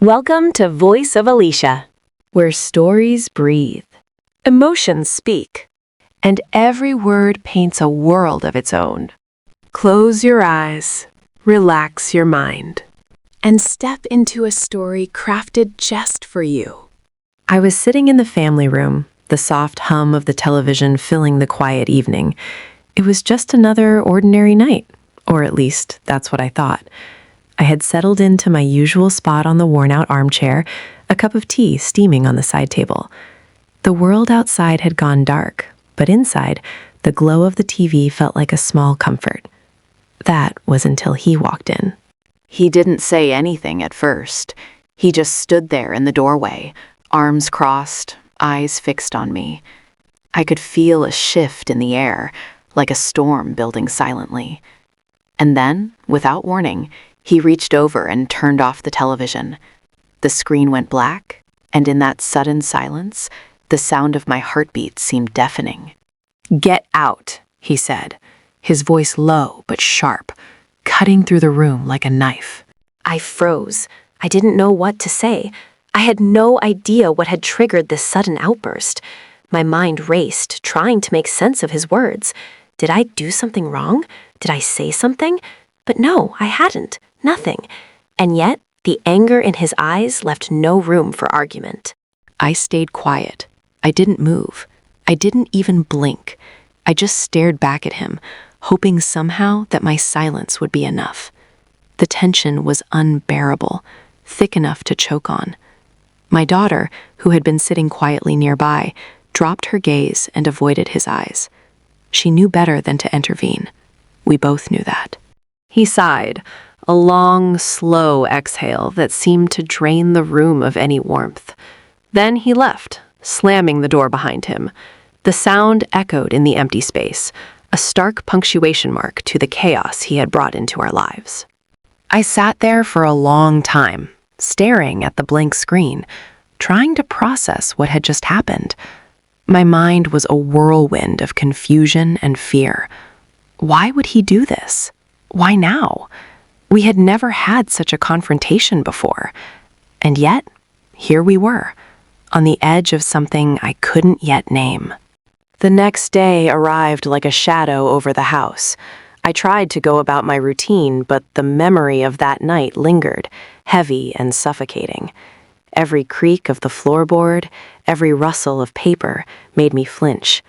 Welcome to Voice of Alicia, where stories breathe, emotions speak, and every word paints a world of its own. Close your eyes, relax your mind, and step into a story crafted just for you. I was sitting in the family room, the soft hum of the television filling the quiet evening. It was just another ordinary night, or at least that's what I thought. I had settled into my usual spot on the worn-out armchair, a cup of tea steaming on the side table. The world outside had gone dark, but inside, the glow of the TV felt like a small comfort. That was until he walked in. He didn't say anything at first. He just stood there in the doorway, arms crossed, eyes fixed on me. I could feel a shift in the air, like a storm building silently. And then, without warning, he reached over and turned off the television. The screen went black, and in that sudden silence, the sound of my heartbeat seemed deafening. "Get out," he said, his voice low but sharp, cutting through the room like a knife. I froze. I didn't know what to say. I had no idea what had triggered this sudden outburst. My mind raced, trying to make sense of his words. Did I do something wrong? Did I say something? But no, I hadn't. Nothing. And yet, the anger in his eyes left no room for argument. I stayed quiet. I didn't move. I didn't even blink. I just stared back at him, hoping somehow that my silence would be enough. The tension was unbearable, thick enough to choke on. My daughter, who had been sitting quietly nearby, dropped her gaze and avoided his eyes. She knew better than to intervene. We both knew that. He sighed, a long, slow exhale that seemed to drain the room of any warmth. Then he left, slamming the door behind him. The sound echoed in the empty space, a stark punctuation mark to the chaos he had brought into our lives. I sat there for a long time, staring at the blank screen, trying to process what had just happened. My mind was a whirlwind of confusion and fear. Why would he do this? Why now? We had never had such a confrontation before. And yet, here we were, on the edge of something I couldn't yet name. The next day arrived like a shadow over the house. I tried to go about my routine, but the memory of that night lingered, heavy and suffocating. Every creak of the floorboard, every rustle of paper made me flinch.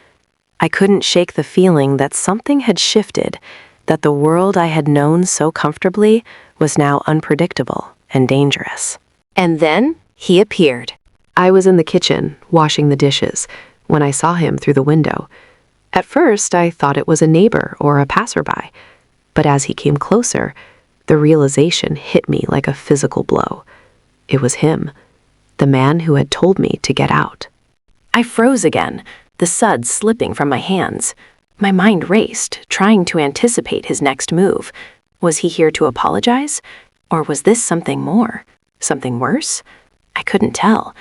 I couldn't shake the feeling that something had shifted, that the world I had known so comfortably was now unpredictable and dangerous. And then he appeared. I was in the kitchen, washing the dishes, when I saw him through the window. At first, I thought it was a neighbor or a passerby, but as he came closer, the realization hit me like a physical blow. It was him, the man who had told me to get out. I froze again, the suds slipping from my hands. My mind raced, trying to anticipate his next move. Was he here to apologize? Or was this something more? Something worse? I couldn't tell.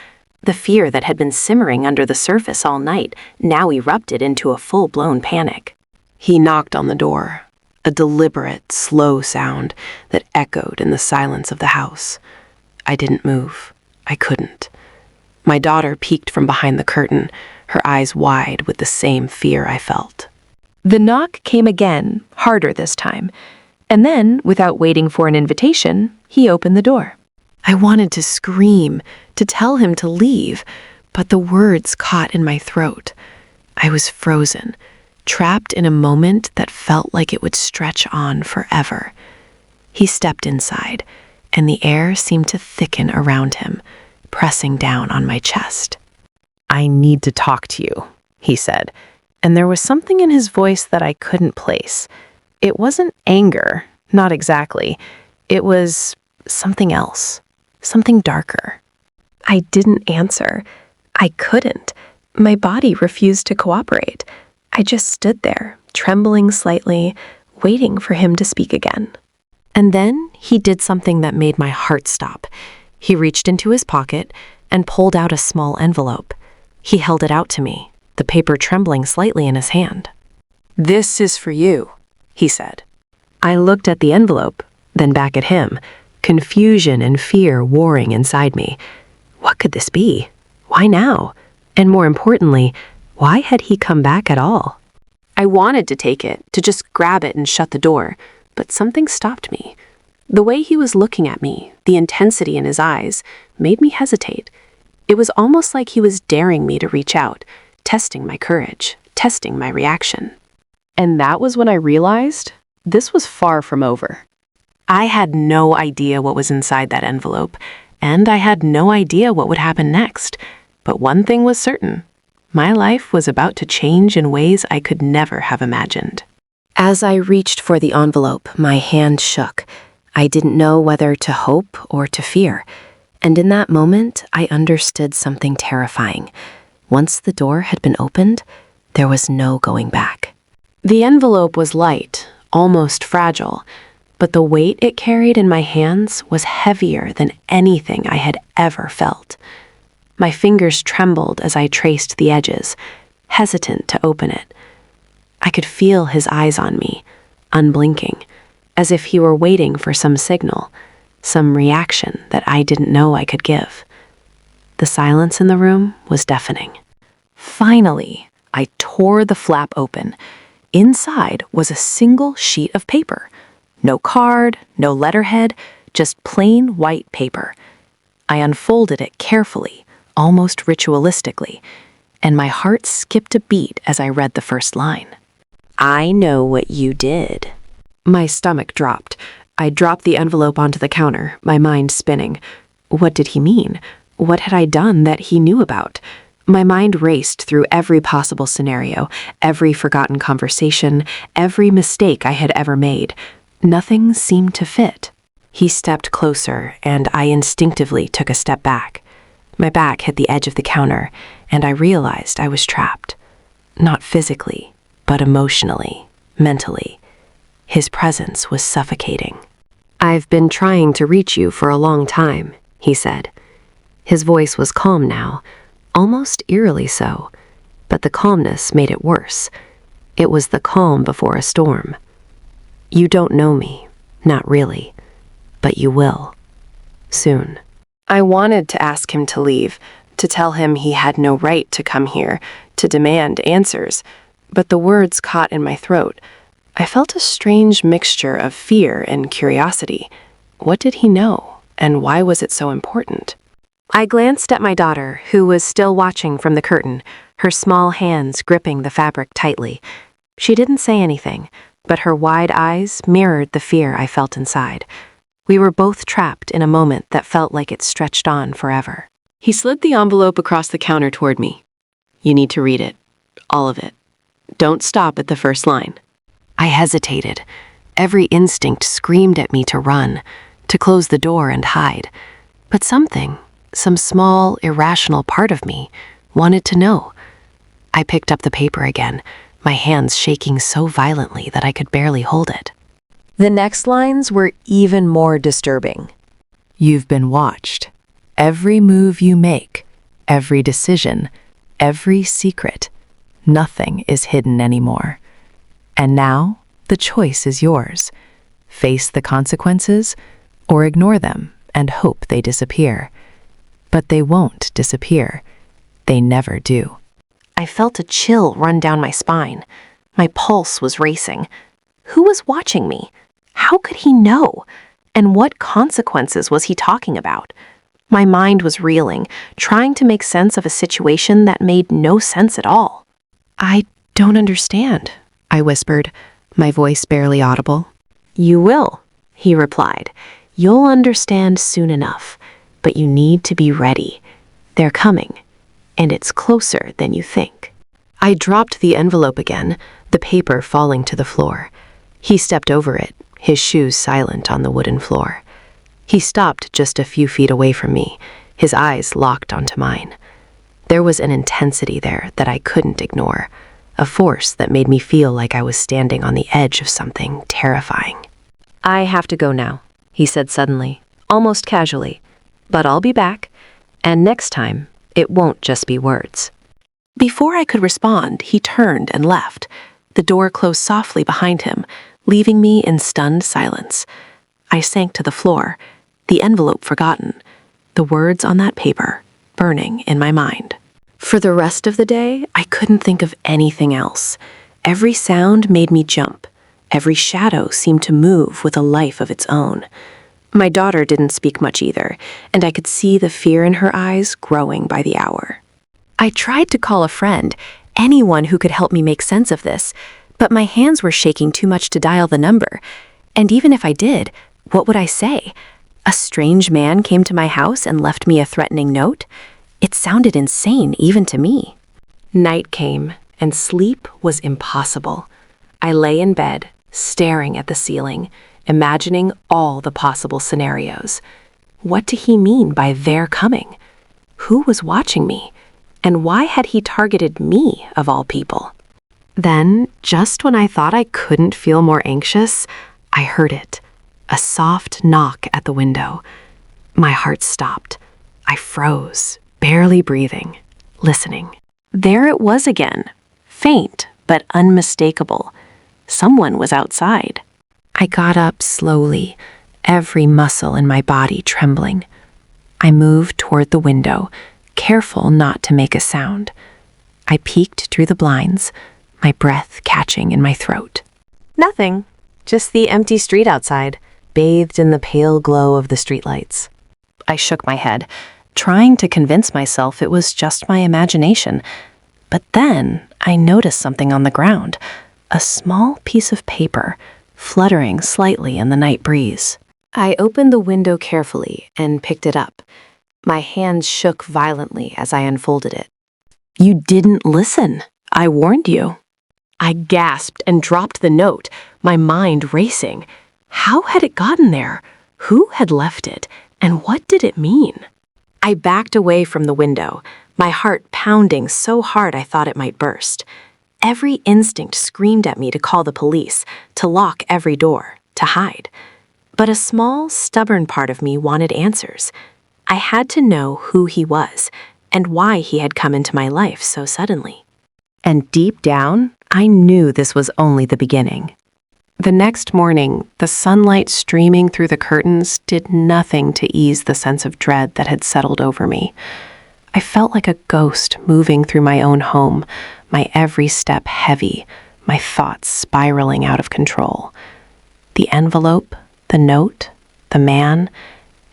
The fear that had been simmering under the surface all night now erupted into a full-blown panic. He knocked on the door, a deliberate, slow sound that echoed in the silence of the house. I didn't move. I couldn't. My daughter peeked from behind the curtain, her eyes wide with the same fear I felt. The knock came again, harder this time, and then, without waiting for an invitation, he opened the door. I wanted to scream, to tell him to leave, but the words caught in my throat. I was frozen, trapped in a moment that felt like it would stretch on forever. He stepped inside, and the air seemed to thicken around him, pressing down on my chest. "I need to talk to you," he said, and there was something in his voice that I couldn't place. It wasn't anger, not exactly. It was something else, something darker. I didn't answer. I couldn't. My body refused to cooperate. I just stood there, trembling slightly, waiting for him to speak again. And then he did something that made my heart stop. He reached into his pocket and pulled out a small envelope. He held it out to me, the paper trembling slightly in his hand. "This is for you," he said. I looked at the envelope, then back at him, confusion and fear warring inside me. What could this be? Why now? And more importantly, why had he come back at all? I wanted to take it, to just grab it and shut the door, but something stopped me. The way he was looking at me, the intensity in his eyes, made me hesitate. It was almost like he was daring me to reach out, testing my courage, testing my reaction. And that was when I realized this was far from over. I had no idea what was inside that envelope, and I had no idea what would happen next. But one thing was certain. My life was about to change in ways I could never have imagined. As I reached for the envelope, my hand shook. I didn't know whether to hope or to fear. And in that moment, I understood something terrifying. Once the door had been opened, there was no going back. The envelope was light, almost fragile, but the weight it carried in my hands was heavier than anything I had ever felt. My fingers trembled as I traced the edges, hesitant to open it. I could feel his eyes on me, unblinking, as if he were waiting for some signal, some reaction that I didn't know I could give. The silence in the room was deafening. Finally, I tore the flap open. Inside was a single sheet of paper. No card, no letterhead, just plain white paper. I unfolded it carefully, almost ritualistically, and my heart skipped a beat as I read the first line. "I know what you did." My stomach dropped. I dropped the envelope onto the counter, my mind spinning. What did he mean? What had I done that he knew about? My mind raced through every possible scenario, every forgotten conversation, every mistake I had ever made. Nothing seemed to fit. He stepped closer, and I instinctively took a step back. My back hit the edge of the counter, and I realized I was trapped. Not physically, but emotionally, mentally. His presence was suffocating. "I've been trying to reach you for a long time," he said. His voice was calm now, almost eerily so, but the calmness made it worse. It was the calm before a storm. "You don't know me, not really, but you will. Soon." I wanted to ask him to leave, to tell him he had no right to come here, to demand answers, but the words caught in my throat. I felt a strange mixture of fear and curiosity. What did he know, and why was it so important? I glanced at my daughter, who was still watching from the curtain, her small hands gripping the fabric tightly. She didn't say anything, but her wide eyes mirrored the fear I felt inside. We were both trapped in a moment that felt like it stretched on forever. He slid the envelope across the counter toward me. "You need to read it. All of it. Don't stop at the first line." I hesitated. Every instinct screamed at me to run, to close the door and hide. But something, some small, irrational part of me, wanted to know. I picked up the paper again, my hands shaking so violently that I could barely hold it. The next lines were even more disturbing. "You've been watched. Every move you make, every decision, every secret, nothing is hidden anymore. And now, the choice is yours. Face the consequences, or ignore them and hope they disappear. But they won't disappear. They never do." I felt a chill run down my spine. My pulse was racing. Who was watching me? How could he know? And what consequences was he talking about? My mind was reeling, trying to make sense of a situation that made no sense at all. "I don't understand," I whispered, my voice barely audible. "You will," he replied. "You'll understand soon enough, but you need to be ready. They're coming, and it's closer than you think." I dropped the envelope again, the paper falling to the floor. He stepped over it, his shoes silent on the wooden floor. He stopped just a few feet away from me, his eyes locked onto mine. There was an intensity there that I couldn't ignore, a force that made me feel like I was standing on the edge of something terrifying. "I have to go now," he said suddenly, almost casually. "But I'll be back, and next time, it won't just be words." Before I could respond, he turned and left. The door closed softly behind him, leaving me in stunned silence. I sank to the floor, the envelope forgotten, the words on that paper burning in my mind. For the rest of the day, I couldn't think of anything else. Every sound made me jump. Every shadow seemed to move with a life of its own. My daughter didn't speak much either, and I could see the fear in her eyes growing by the hour. I tried to call a friend, anyone who could help me make sense of this, but my hands were shaking too much to dial the number. And even if I did, what would I say? A strange man came to my house and left me a threatening note? It sounded insane even to me. Night came, and sleep was impossible. I lay in bed, staring at the ceiling, imagining all the possible scenarios. What did he mean by their coming? Who was watching me? And why had he targeted me, of all people? Then, just when I thought I couldn't feel more anxious, I heard it. A soft knock at the window. My heart stopped. I froze, barely breathing, listening. There it was again, faint but unmistakable. Someone was outside. I got up slowly, every muscle in my body trembling. I moved toward the window, careful not to make a sound. I peeked through the blinds, my breath catching in my throat. Nothing, just the empty street outside, bathed in the pale glow of the streetlights. I shook my head, trying to convince myself it was just my imagination. But then I noticed something on the ground, a small piece of paper, fluttering slightly in the night breeze. I opened the window carefully and picked it up. My hands shook violently as I unfolded it. You didn't listen. I warned you. I gasped and dropped the note, my mind racing. How had it gotten there? Who had left it? And what did it mean? I backed away from the window, my heart pounding so hard I thought it might burst. Every instinct screamed at me to call the police, to lock every door, to hide. But a small, stubborn part of me wanted answers. I had to know who he was and why he had come into my life so suddenly. And deep down, I knew this was only the beginning. The next morning, the sunlight streaming through the curtains did nothing to ease the sense of dread that had settled over me. I felt like a ghost moving through my own home, my every step heavy, my thoughts spiraling out of control. The envelope, the note, the man,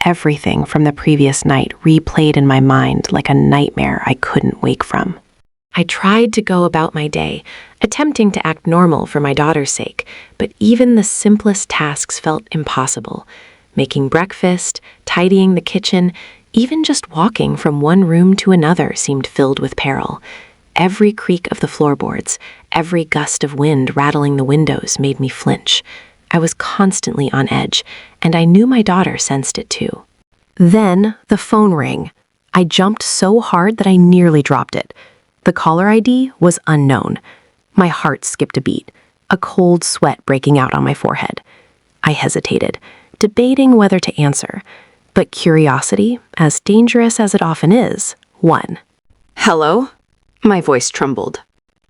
everything from the previous night replayed in my mind like a nightmare I couldn't wake from. I tried to go about my day, attempting to act normal for my daughter's sake, but even the simplest tasks felt impossible. Making breakfast, tidying the kitchen, even just walking from one room to another seemed filled with peril. Every creak of the floorboards, every gust of wind rattling the windows made me flinch. I was constantly on edge, and I knew my daughter sensed it too. Then the phone rang. I jumped so hard that I nearly dropped it. The caller ID was unknown. My heart skipped a beat, a cold sweat breaking out on my forehead. I hesitated, debating whether to answer, but curiosity, as dangerous as it often is, won. Hello? My voice trembled.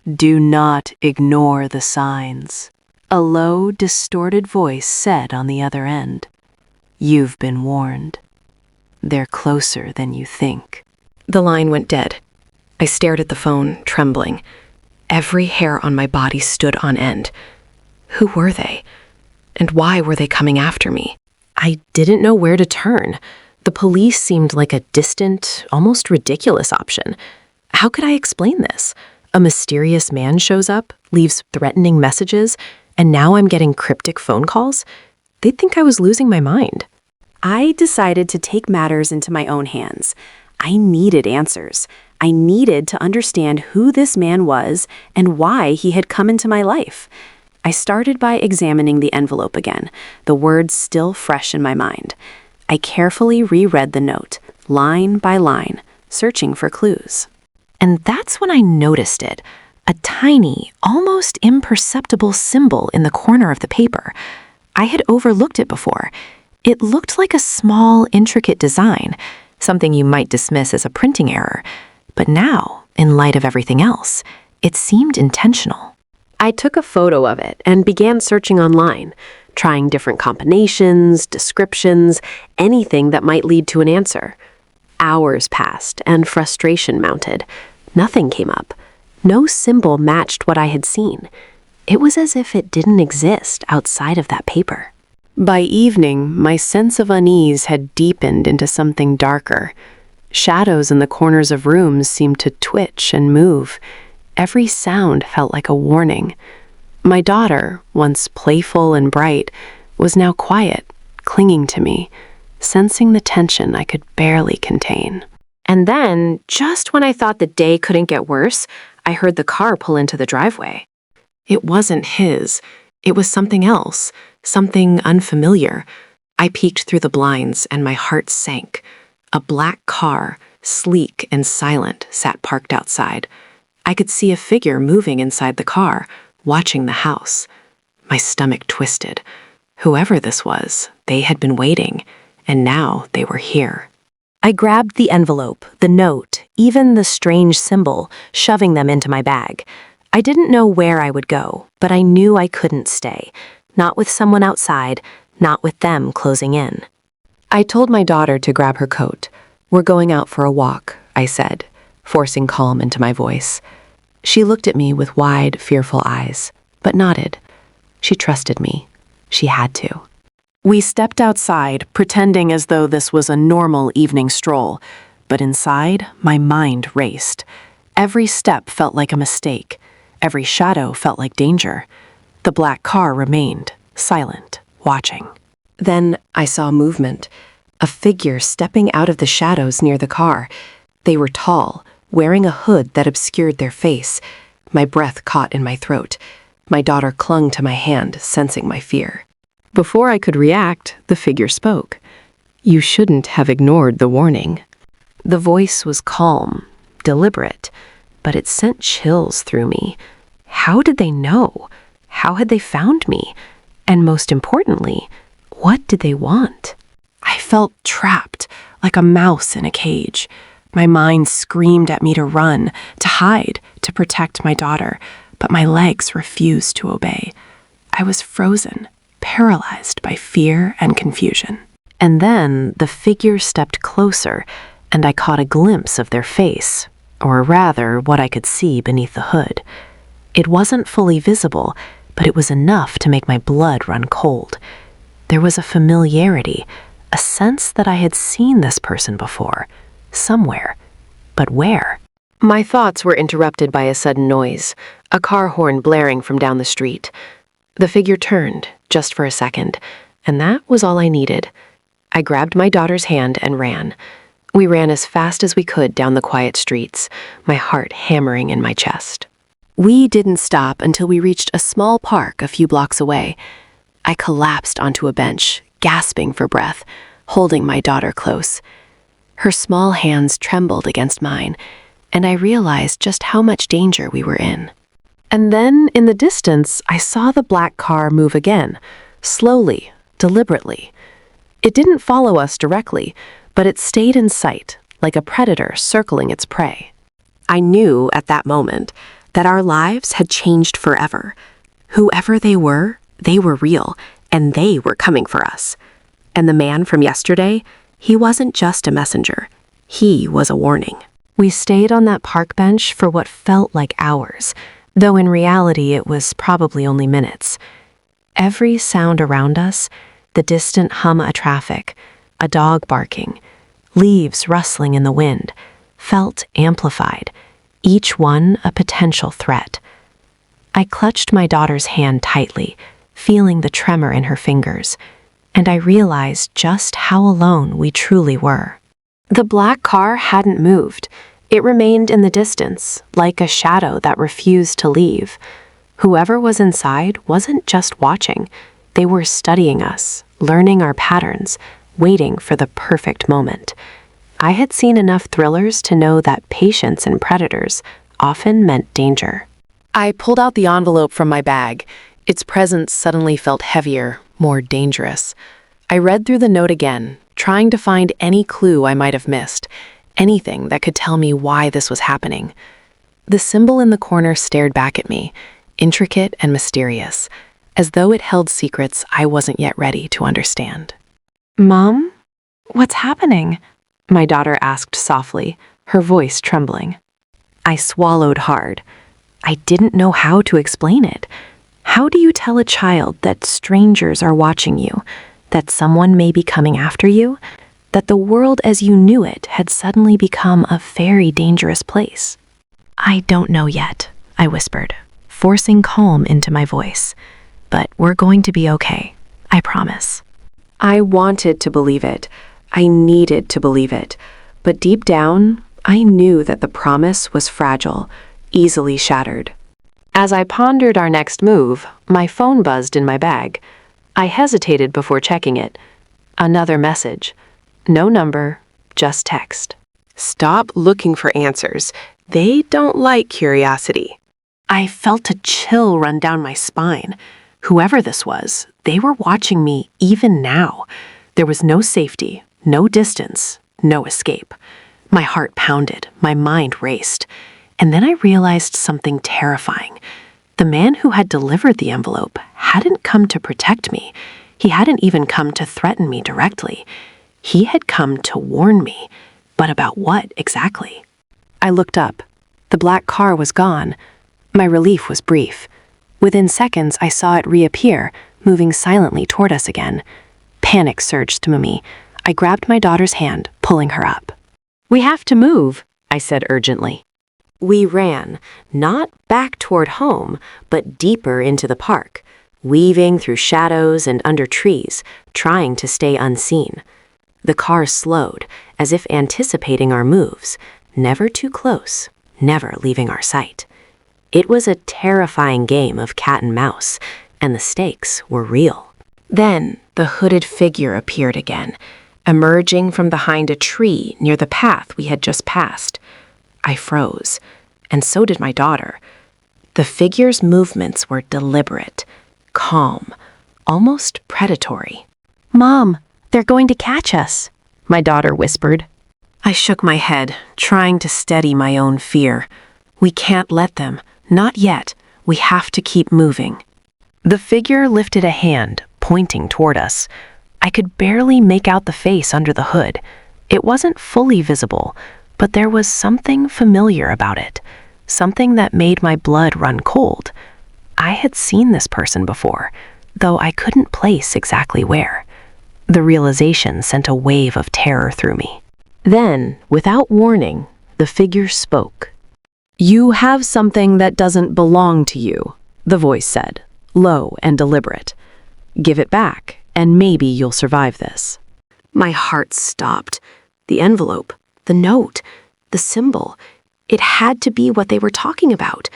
Do not ignore the signs, a low, distorted voice said on the other end. You've been warned. They're closer than you think. The line went dead. I stared at the phone, trembling. Every hair on my body stood on end. Who were they? And why were they coming after me? I didn't know where to turn. The police seemed like a distant, almost ridiculous option. How could I explain this? A mysterious man shows up, leaves threatening messages, and now I'm getting cryptic phone calls? They'd think I was losing my mind. I decided to take matters into my own hands. I needed answers. I needed to understand who this man was and why he had come into my life. I started by examining the envelope again, the words still fresh in my mind. I carefully reread the note, line by line, searching for clues. And that's when I noticed it, a tiny, almost imperceptible symbol in the corner of the paper. I had overlooked it before. It looked like a small, intricate design, something you might dismiss as a printing error. But now, in light of everything else, it seemed intentional. I took a photo of it and began searching online, trying different combinations, descriptions, anything that might lead to an answer. Hours passed, and frustration mounted. Nothing came up. No symbol matched what I had seen. It was as if it didn't exist outside of that paper. By evening, my sense of unease had deepened into something darker. Shadows in the corners of rooms seemed to twitch and move. Every sound felt like a warning. My daughter, once playful and bright, was now quiet, clinging to me, sensing the tension I could barely contain. And then, just when I thought the day couldn't get worse, I heard the car pull into the driveway. It wasn't his. It was something else, something unfamiliar. I peeked through the blinds and my heart sank. A black car, sleek and silent, sat parked outside. I could see a figure moving inside the car, watching the house. My stomach twisted. Whoever this was, they had been waiting, and now they were here. I grabbed the envelope, the note, even the strange symbol, shoving them into my bag. I didn't know where I would go, but I knew I couldn't stay. Not with someone outside, not with them closing in. I told my daughter to grab her coat. "We're going out for a walk," I said, forcing calm into my voice. She looked at me with wide, fearful eyes, but nodded. She trusted me. She had to. We stepped outside, pretending as though this was a normal evening stroll, but inside, my mind raced. Every step felt like a mistake. Every shadow felt like danger. The black car remained, silent, watching. Then I saw movement. A figure stepping out of the shadows near the car. They were tall, wearing a hood that obscured their face. My breath caught in my throat. My daughter clung to my hand, sensing my fear. Before I could react, the figure spoke. "You shouldn't have ignored the warning." The voice was calm, deliberate, but it sent chills through me. How did they know? How had they found me? And most importantly, what did they want? I felt trapped, like a mouse in a cage. My mind screamed at me to run, to hide, to protect my daughter, but my legs refused to obey. I was frozen, paralyzed by fear and confusion. And then the figure stepped closer, and I caught a glimpse of their face, or rather, what I could see beneath the hood. It wasn't fully visible, but it was enough to make my blood run cold. There was a familiarity, a sense that I had seen this person before, somewhere. But where? My thoughts were interrupted by a sudden noise, a car horn blaring from down the street. The figure turned, just for a second, and that was all I needed. I grabbed my daughter's hand and ran. We ran as fast as we could down the quiet streets, my heart hammering in my chest. We didn't stop until we reached a small park a few blocks away. I collapsed onto a bench, gasping for breath, holding my daughter close. Her small hands trembled against mine, and I realized just how much danger we were in. And then, in the distance, I saw the black car move again, slowly, deliberately. It didn't follow us directly, but it stayed in sight, like a predator circling its prey. I knew at that moment that our lives had changed forever. Whoever they were real, and they were coming for us. And the man from yesterday, he wasn't just a messenger. He was a warning. We stayed on that park bench for what felt like hours, though in reality it was probably only minutes. Every sound around us, the distant hum of traffic, a dog barking, leaves rustling in the wind, felt amplified, each one a potential threat. I clutched my daughter's hand tightly, feeling the tremor in her fingers, and I realized just how alone we truly were. The black car hadn't moved. It remained in the distance, like a shadow that refused to leave. Whoever was inside wasn't just watching. They were studying us, learning our patterns, waiting for the perfect moment. I had seen enough thrillers to know that patience in predators often meant danger. I pulled out the envelope from my bag. Its presence suddenly felt heavier, more dangerous. I read through the note again, trying to find any clue I might have missed, anything that could tell me why this was happening. The symbol in the corner stared back at me, intricate and mysterious, as though it held secrets I wasn't yet ready to understand. "Mom? What's happening?" my daughter asked softly, her voice trembling. I swallowed hard. I didn't know how to explain it. How do you tell a child that strangers are watching you, that someone may be coming after you, that the world as you knew it had suddenly become a very dangerous place? "I don't know yet," I whispered, forcing calm into my voice. "But we're going to be okay. I promise." I wanted to believe it. I needed to believe it. But deep down, I knew that the promise was fragile, easily shattered. As I pondered our next move, my phone buzzed in my bag. I hesitated before checking it. Another message. No number, just text. "Stop looking for answers. They don't like curiosity." I felt a chill run down my spine. Whoever this was, they were watching me even now. There was no safety, no distance, no escape. My heart pounded, my mind raced. And then I realized something terrifying. The man who had delivered the envelope hadn't come to protect me. He hadn't even come to threaten me directly. He had come to warn me. But about what exactly? I looked up. The black car was gone. My relief was brief. Within seconds, I saw it reappear, moving silently toward us again. Panic surged through me. I grabbed my daughter's hand, pulling her up. "We have to move," I said urgently. We ran, not back toward home, but deeper into the park, weaving through shadows and under trees, trying to stay unseen. The car slowed, as if anticipating our moves, never too close, never leaving our sight. It was a terrifying game of cat and mouse, and the stakes were real. Then the hooded figure appeared again, emerging from behind a tree near the path we had just passed. I froze, and so did my daughter. The figure's movements were deliberate, calm, almost predatory. "Mom, they're going to catch us," my daughter whispered. I shook my head, trying to steady my own fear. "We can't let them. Not yet. We have to keep moving." The figure lifted a hand, pointing toward us. I could barely make out the face under the hood. It wasn't fully visible, but there was something familiar about it, something that made my blood run cold. I had seen this person before, though I couldn't place exactly where. The realization sent a wave of terror through me. Then, without warning, the figure spoke. "You have something that doesn't belong to you," the voice said, low and deliberate. "Give it back, and maybe you'll survive this." My heart stopped. The envelope, the note, the symbol. It had to be what they were talking about.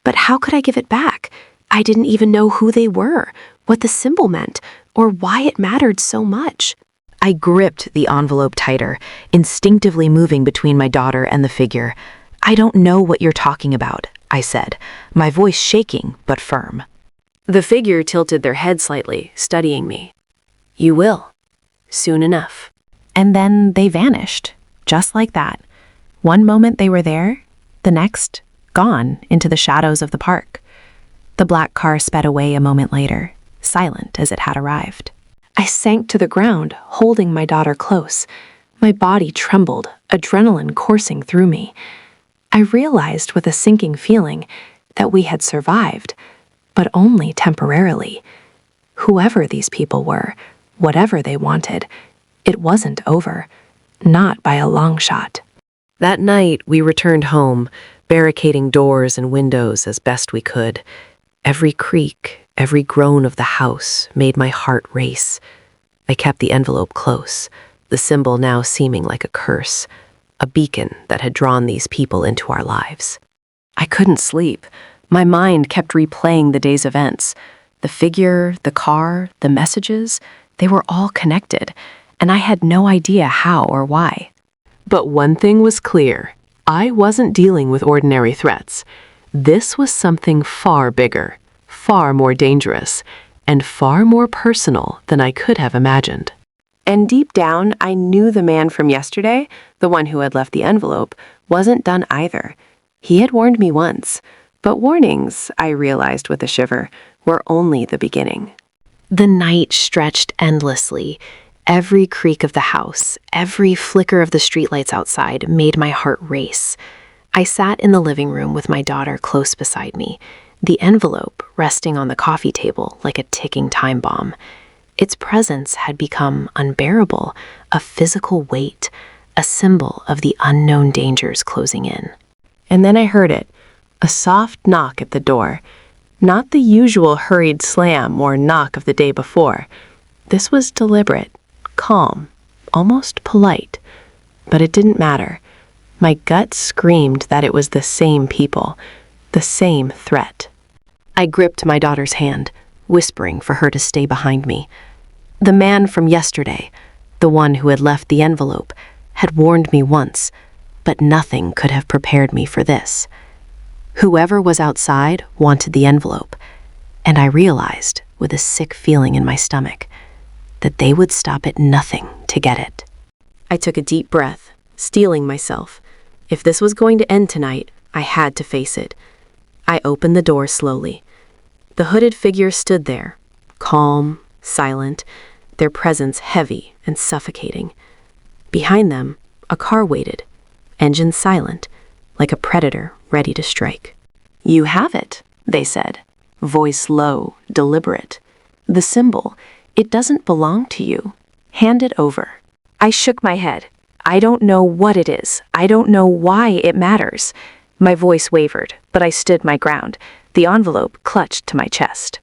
But how could I give it back? I didn't even know who they were, what the symbol meant, or why it mattered so much. I gripped the envelope tighter, instinctively moving between my daughter and the figure. "I don't know what you're talking about," I said, my voice shaking but firm. The figure tilted their head slightly, studying me. "You will. Soon enough." And then they vanished, just like that. One moment they were there, the next, gone into the shadows of the park. The black car sped away a moment later, silent as it had arrived. I sank to the ground, holding my daughter close. My body trembled, adrenaline coursing through me. I realized with a sinking feeling that we had survived, but only temporarily. Whoever these people were, whatever they wanted, it wasn't over, not by a long shot. That night, we returned home, barricading doors and windows as best we could. Every creak, every groan of the house made my heart race. I kept the envelope close, the symbol now seeming like a curse, a beacon that had drawn these people into our lives. I couldn't sleep. My mind kept replaying the day's events. The figure, the car, the messages, they were all connected, and I had no idea how or why. But one thing was clear. I wasn't dealing with ordinary threats. This was something far bigger, far more dangerous, and far more personal than I could have imagined. And deep down, I knew the man from yesterday, the one who had left the envelope, wasn't done either. He had warned me once, but warnings, I realized with a shiver, were only the beginning. The night stretched endlessly. Every creak of the house, every flicker of the streetlights outside made my heart race. I sat in the living room with my daughter close beside me, the envelope resting on the coffee table like a ticking time bomb. Its presence had become unbearable, a physical weight, a symbol of the unknown dangers closing in. And then I heard it, a soft knock at the door. Not the usual hurried slam or knock of the day before. This was deliberate, calm, almost polite. But it didn't matter. My gut screamed that it was the same people, the same threat. I gripped my daughter's hand, whispering for her to stay behind me. The man from yesterday, the one who had left the envelope, had warned me once, but nothing could have prepared me for this. Whoever was outside wanted the envelope, and I realized, with a sick feeling in my stomach, that they would stop at nothing to get it. I took a deep breath, steeling myself. If this was going to end tonight, I had to face it. I opened the door slowly. The hooded figure stood there, calm, silent, their presence heavy and suffocating. Behind them, a car waited, engine silent, like a predator ready to strike. "You have it," they said, voice low, deliberate. "The symbol, it doesn't belong to you. Hand it over." I shook my head. I don't know what it is. I don't know why it matters. My voice wavered, but I stood my ground, the envelope clutched to my chest.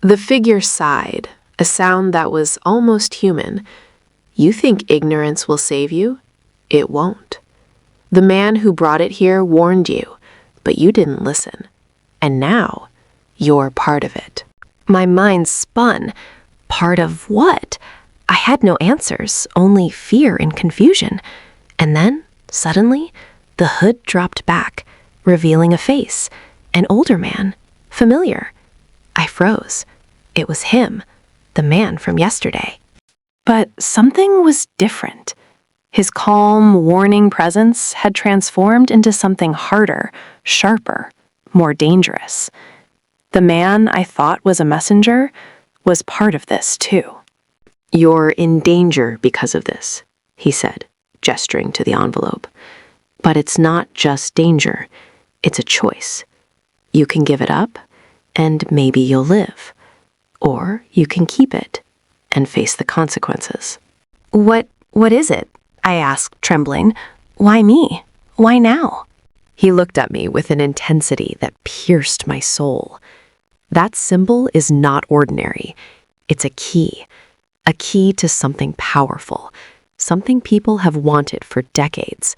The figure sighed, a sound that was almost human. "You think ignorance will save you? It won't. The man who brought it here warned you, but you didn't listen. And now, you're part of it." My mind spun. Part of what? I had no answers, only fear and confusion. And then, suddenly, the hood dropped back, revealing a face, an older man, familiar. I froze. It was him, the man from yesterday. But something was different. His calm, warning presence had transformed into something harder, sharper, more dangerous. The man I thought was a messenger was part of this, too. "You're in danger because of this," he said, gesturing to the envelope. "But it's not just danger. It's a choice. You can give it up, and maybe you'll live. Or you can keep it and face the consequences." What is it?" I asked, trembling. "Why me? Why now?" He looked at me with an intensity that pierced my soul. "That symbol is not ordinary. It's a key to something powerful, something people have wanted for decades.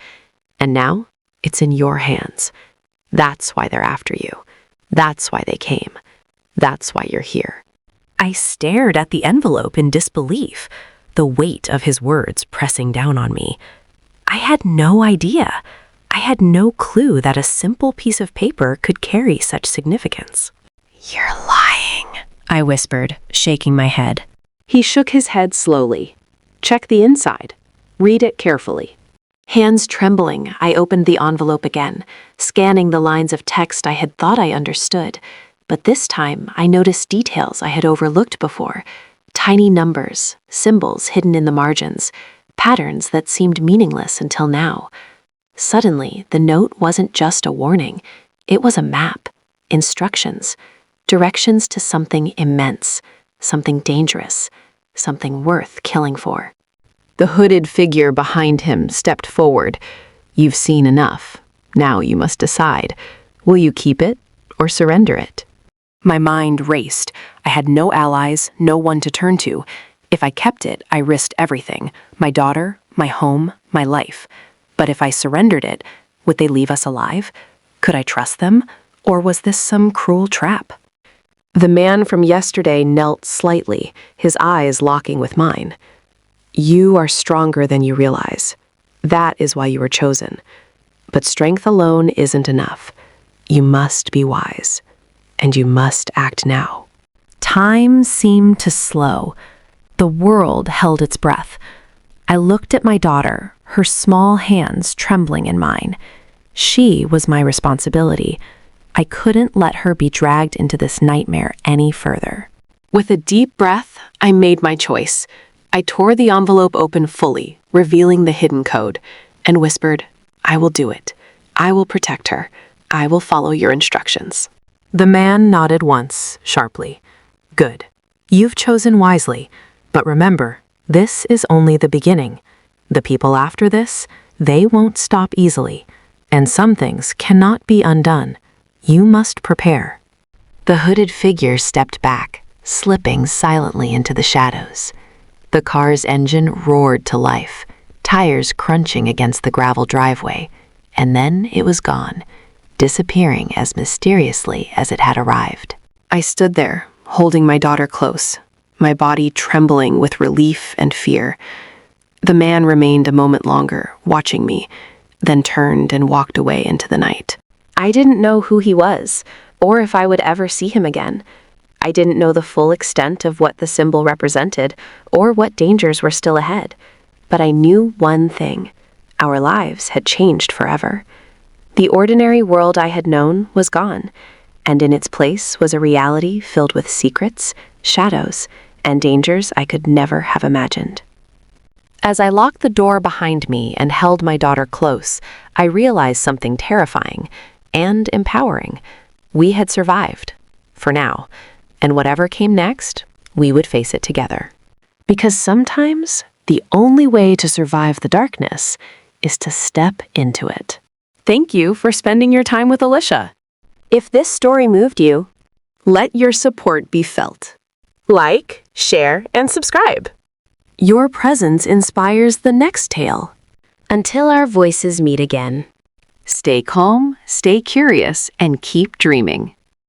And now, it's in your hands. That's why they're after you. That's why they came. That's why you're here." I stared at the envelope in disbelief, the weight of his words pressing down on me. I had no idea. I had no clue that a simple piece of paper could carry such significance. "You're lying," I whispered, shaking my head. He shook his head slowly. "Check the inside. Read it carefully." Hands trembling, I opened the envelope again, scanning the lines of text I had thought I understood. But this time, I noticed details I had overlooked before. Tiny numbers, symbols hidden in the margins, patterns that seemed meaningless until now. Suddenly, the note wasn't just a warning. It was a map, instructions, directions to something immense, something dangerous, something worth killing for. The hooded figure behind him stepped forward. "You've seen enough. Now you must decide. Will you keep it or surrender it?" My mind raced. I had no allies, no one to turn to. If I kept it, I risked everything, my daughter, my home, my life. But if I surrendered it, would they leave us alive? Could I trust them? Or was this some cruel trap? The man from yesterday knelt slightly, his eyes locking with mine. "You are stronger than you realize. That is why you were chosen. But strength alone isn't enough. You must be wise. And you must act now." Time seemed to slow. The world held its breath. I looked at my daughter, her small hands trembling in mine. She was my responsibility. I couldn't let her be dragged into this nightmare any further. With a deep breath, I made my choice. I tore the envelope open fully, revealing the hidden code, and whispered, "I will do it. I will protect her. I will follow your instructions." The man nodded once, sharply. Good. You've chosen wisely, but remember, this is only the beginning. The people after this, they won't stop easily, and some things cannot be undone. You must prepare. The hooded figure stepped back, slipping silently into the shadows. The car's engine roared to life, tires crunching against the gravel driveway, and then it was gone, disappearing as mysteriously as it had arrived. I stood there, holding my daughter close, my body trembling with relief and fear. The man remained a moment longer, watching me, then turned and walked away into the night. I didn't know who he was, or if I would ever see him again. I didn't know the full extent of what the symbol represented, or what dangers were still ahead. But I knew one thing. Our lives had changed forever. The ordinary world I had known was gone, and in its place was a reality filled with secrets, shadows, and dangers I could never have imagined. As I locked the door behind me and held my daughter close, I realized something terrifying and empowering. We had survived, for now, and whatever came next, we would face it together. Because sometimes the only way to survive the darkness is to step into it. Thank you for spending your time with Alicia. If this story moved you, let your support be felt. Like, share, and subscribe. Your presence inspires the next tale. Until our voices meet again. Stay calm, stay curious, and keep dreaming.